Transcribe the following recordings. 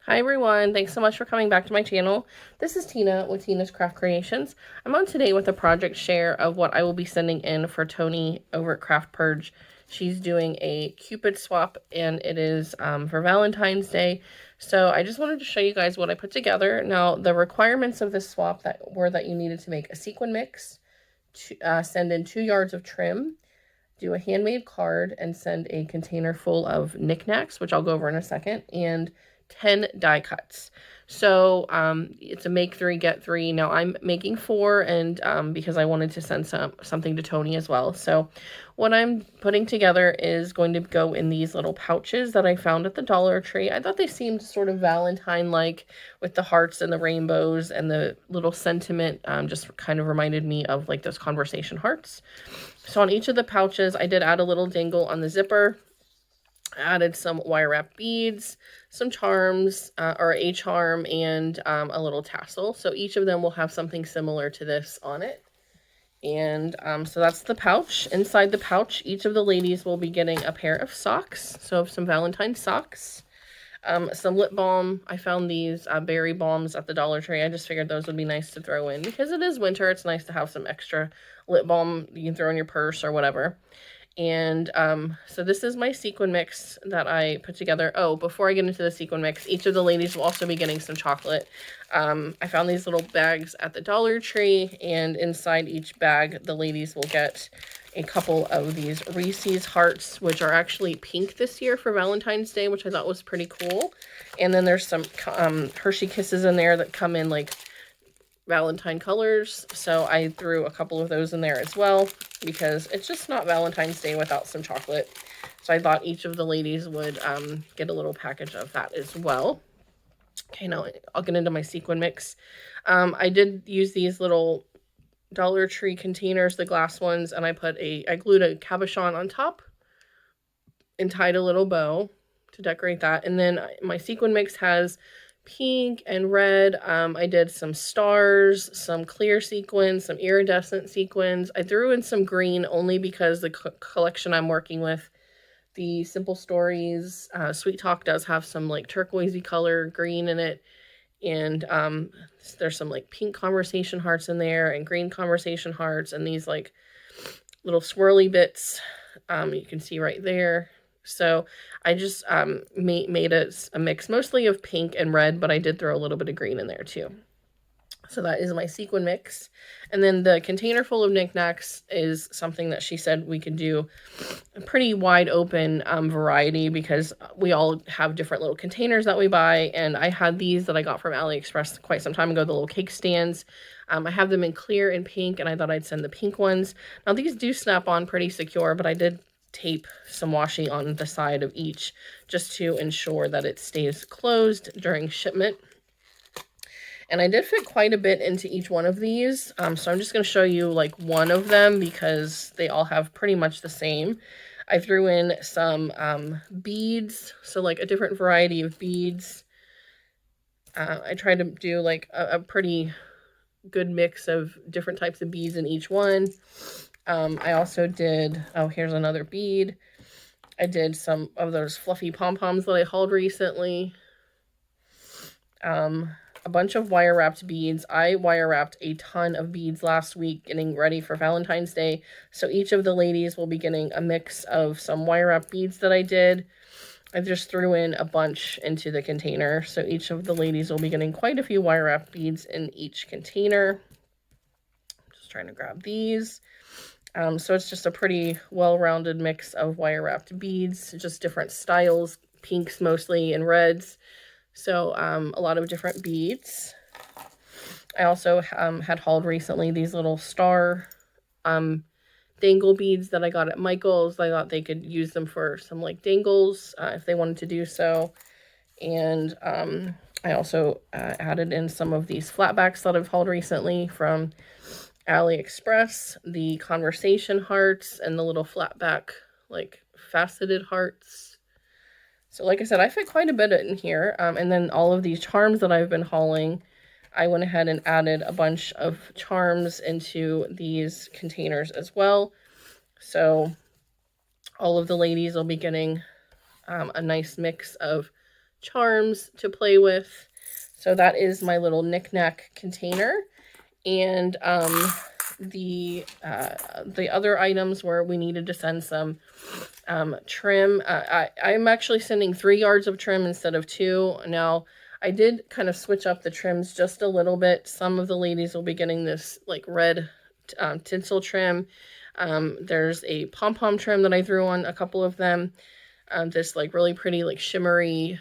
Hi everyone, thanks so much for coming back to my channel. This is Tina with Tina's Craft Creations. I'm on today with a project share of what I will be sending in for Tony over at Craft Purge. She's doing a Cupid swap and it is for Valentine's Day. So I just wanted to show you guys what I put together. Now the requirements of this swap were that you needed to make a sequin mix, send in 2 yards of trim, do a handmade card, and send a container full of knickknacks, which I'll go over in a second, and 10 die cuts. So it's a make 3 get 3. Now I'm making 4, and because I wanted to send something to Tony as well. So what I'm putting together is going to go in these little pouches that I found at the Dollar Tree. I thought they seemed sort of Valentine-like with the hearts and the rainbows, and the little sentiment just kind of reminded me of like those conversation hearts. So on each of the pouches, I did add a little dangle on the zipper. I added some wire wrap beads, some charms, or a charm, and a little tassel. So each of them will have something similar to this on it. And so that's the pouch. Inside the pouch, each of the ladies will be getting a pair of socks. So some Valentine socks. Some lip balm. I found these berry balms at the Dollar Tree. I just figured those would be nice to throw in. Because it is winter, it's nice to have some extra lip balm you can throw in your purse or whatever. And so this is my sequin mix that I put together. Oh, before I get into the sequin mix, each of the ladies will also be getting some chocolate. I found these little bags at the Dollar Tree, and inside each bag, the ladies will get a couple of these Reese's hearts, which are actually pink this year for Valentine's Day, which I thought was pretty cool. And then there's some Hershey Kisses in there that come in like Valentine colors, so I threw a couple of those in there as well because it's just not Valentine's Day without some chocolate. So I thought each of the ladies would get a little package of that as well. Okay, now I'll get into my sequin mix. I did use these little Dollar Tree containers, the glass ones, and I glued a cabochon on top and tied a little bow to decorate that. And then my sequin mix has pink and red. I did some stars, some clear sequins, some iridescent sequins. I threw in some green only because the collection I'm working with, the Simple Stories Sweet Talk, does have some like turquoisey color green in it. And there's some like pink conversation hearts in there and green conversation hearts and these like little swirly bits you can see right there. So I just made a mix mostly of pink and red, but I did throw a little bit of green in there too. So that is my sequin mix. And then the container full of knickknacks is something that she said we could do a pretty wide open variety because we all have different little containers that we buy. And I had these that I got from AliExpress quite some time ago, the little cake stands. I have them in clear and pink, and I thought I'd send the pink ones. Now these do snap on pretty secure, but I did tape some washi on the side of each just to ensure that it stays closed during shipment. And I did fit quite a bit into each one of these, so I'm just going to show you like one of them because they all have pretty much the same. I threw in some beads, so like a different variety of beads. I tried to do like a pretty good mix of different types of beads in each one. I also did, oh, here's another bead. I did some of those fluffy pom-poms that I hauled recently. A bunch of wire wrapped beads. I wire wrapped a ton of beads last week getting ready for Valentine's Day. So each of the ladies will be getting a mix of some wire wrapped beads that I did. I just threw in a bunch into the container. So each of the ladies will be getting quite a few wire wrapped beads in each container. Just trying to grab these. So it's just a pretty well-rounded mix of wire-wrapped beads, just different styles, pinks mostly and reds. So a lot of different beads. I also had hauled recently these little star dangle beads that I got at Michael's. I thought they could use them for some like dangles if they wanted to do so. And I also added in some of these flatbacks that I've hauled recently from AliExpress, the conversation hearts and the little flatback like faceted hearts. So like I said, I fit quite a bit in here. And then all of these charms that I've been hauling, I went ahead and added a bunch of charms into these containers as well. So all of the ladies will be getting a nice mix of charms to play with. So that is my little knick-knack container. And the other items where we needed to send some trim. I'm actually sending 3 yards of trim instead of 2. Now, I did kind of switch up the trims just a little bit. Some of the ladies will be getting this like red tinsel trim. There's a pom-pom trim that I threw on a couple of them. This like really pretty like shimmery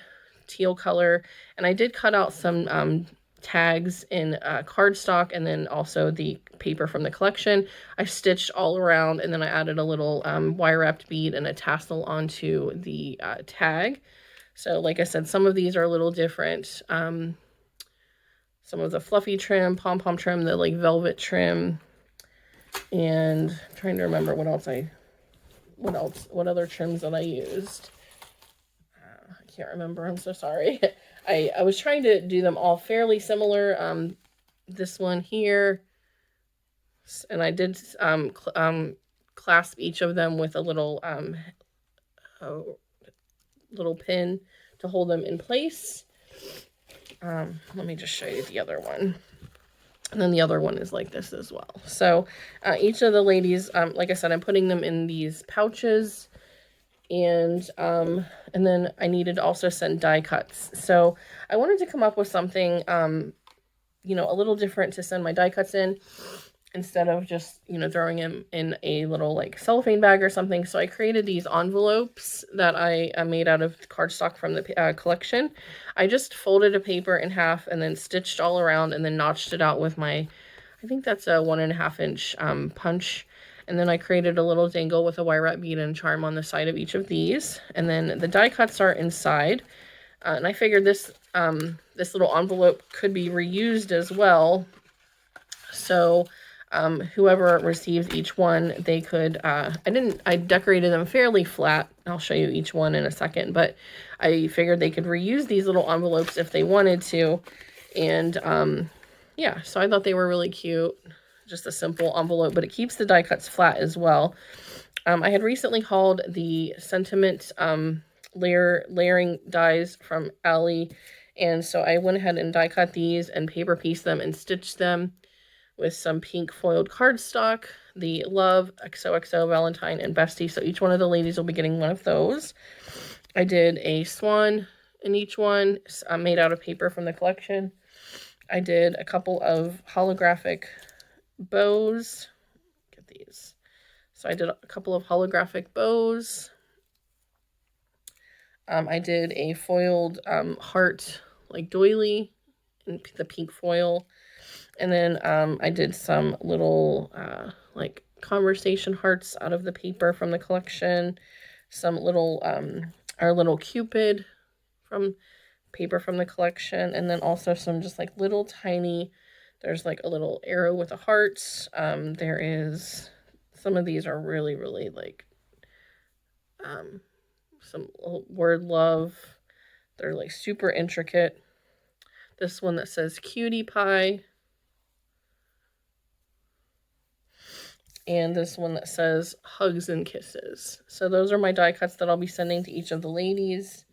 teal color. And I did cut out some tags in cardstock and then also the paper from the collection. I stitched all around and then I added a little wire wrapped bead and a tassel onto the tag. So like I said, some of these are a little different. Some of the fluffy trim, pom-pom trim, the like velvet trim, and I'm trying to remember what other trims that I used. I can't remember, I'm so sorry. I was trying to do them all fairly similar. This one here, and I did clasp each of them with a little pin to hold them in place. Let me just show you the other one. And then the other one is like this as well. So each of the ladies, like I said, I'm putting them in these pouches. And then I needed to also send die cuts. So I wanted to come up with something, you know, a little different to send my die cuts in instead of just, you know, throwing them in a little like cellophane bag or something. So I created these envelopes that I made out of cardstock from the collection. I just folded a paper in half and then stitched all around and then notched it out with my, I think that's a 1.5 inch punch. And then I created a little dangle with a wire wrap bead and charm on the side of each of these. And then the die cuts are inside. And I figured this little envelope could be reused as well. So whoever receives each one, they could, I decorated them fairly flat. I'll show you each one in a second. But I figured they could reuse these little envelopes if they wanted to. And yeah, so I thought they were really cute. Just a simple envelope, but it keeps the die cuts flat as well. I had recently hauled the sentiment layering dies from Ally, and so I went ahead and die cut these and paper pieced them and stitched them with some pink foiled cardstock, the Love, XOXO, Valentine, and Bestie. So each one of the ladies will be getting one of those. I did a swan in each one, made out of paper from the collection. I did a couple of holographic bows. Get these. So I did a couple of holographic bows. I did a foiled heart like doily in the pink foil. And then I did some little like conversation hearts out of the paper from the collection. Some little our little Cupid from paper from the collection. And then also some just like little tiny, there's like a little arrow with a heart. There is, some of these are really, really like, some word love. They're like super intricate. This one that says cutie pie. And this one that says hugs and kisses. So those are my die cuts that I'll be sending to each of the ladies.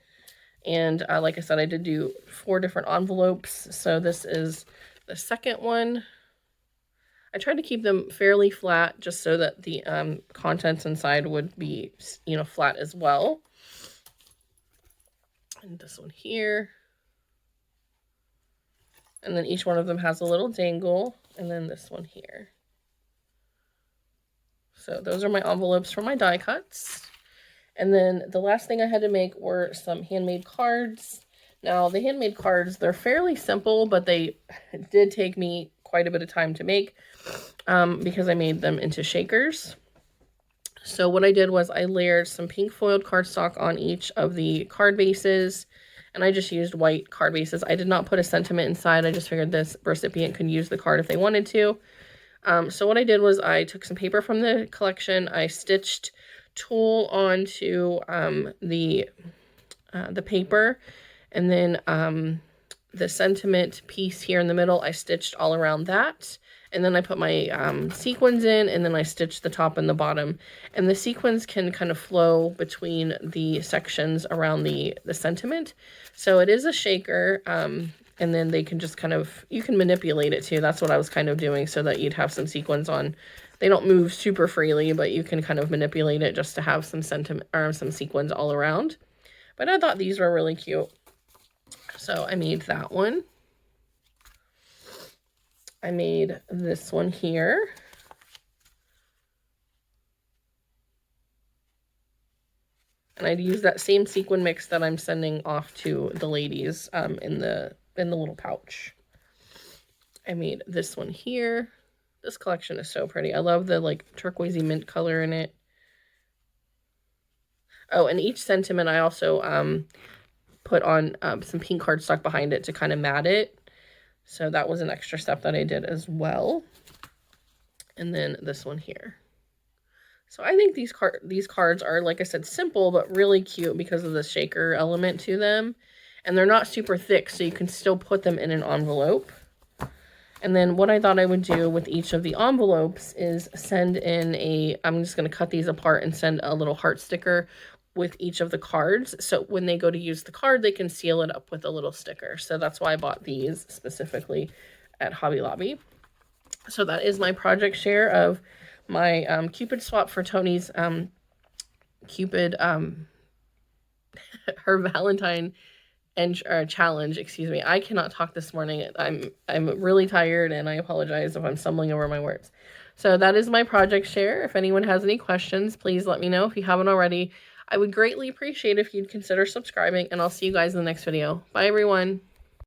And like I said, I did do 4 different envelopes. So this is the second one. I tried to keep them fairly flat just so that the contents inside would be, you know, flat as well. And this one here. And then each one of them has a little dangle. And then this one here. So those are my envelopes for my die cuts. And then the last thing I had to make were some handmade cards. Now, the handmade cards, they're fairly simple, but they did take me quite a bit of time to make because I made them into shakers. So what I did was I layered some pink foiled cardstock on each of the card bases, and I just used white card bases. I did not put a sentiment inside. I just figured this recipient could use the card if they wanted to. So what I did was I took some paper from the collection. I stitched tulle onto the paper. And then the sentiment piece here in the middle, I stitched all around that. And then I put my sequins in, and then I stitched the top and the bottom. And the sequins can kind of flow between the sections around the sentiment. So it is a shaker, and then they can just kind of, you can manipulate it too. That's what I was kind of doing, so that you'd have some sequins on. They don't move super freely, but you can kind of manipulate it just to have some sentiment or some sequins all around. But I thought these were really cute. So I made that one. I made this one here. And I'd use that same sequin mix that I'm sending off to the ladies in the little pouch. I made this one here. This collection is so pretty. I love the like turquoisey mint color in it. Oh, and each sentiment I also put on some pink cardstock behind it to kind of mat it. So that was an extra step that I did as well. And then this one here. So I think these cards are, like I said, simple, but really cute because of the shaker element to them. And they're not super thick, so you can still put them in an envelope. And then what I thought I would do with each of the envelopes is send in I'm just going to cut these apart and send a little heart sticker with each of the cards. So when they go to use the card, they can seal it up with a little sticker. So that's why I bought these specifically at Hobby Lobby. So that is my project share of my Cupid swap for Tony's Cupid, her Valentine and challenge, excuse me. I cannot talk this morning. I'm really tired, and I apologize if I'm stumbling over my words. So that is my project share. If anyone has any questions, please let me know. If you haven't already, I would greatly appreciate if you'd consider subscribing, and I'll see you guys in the next video. Bye, everyone.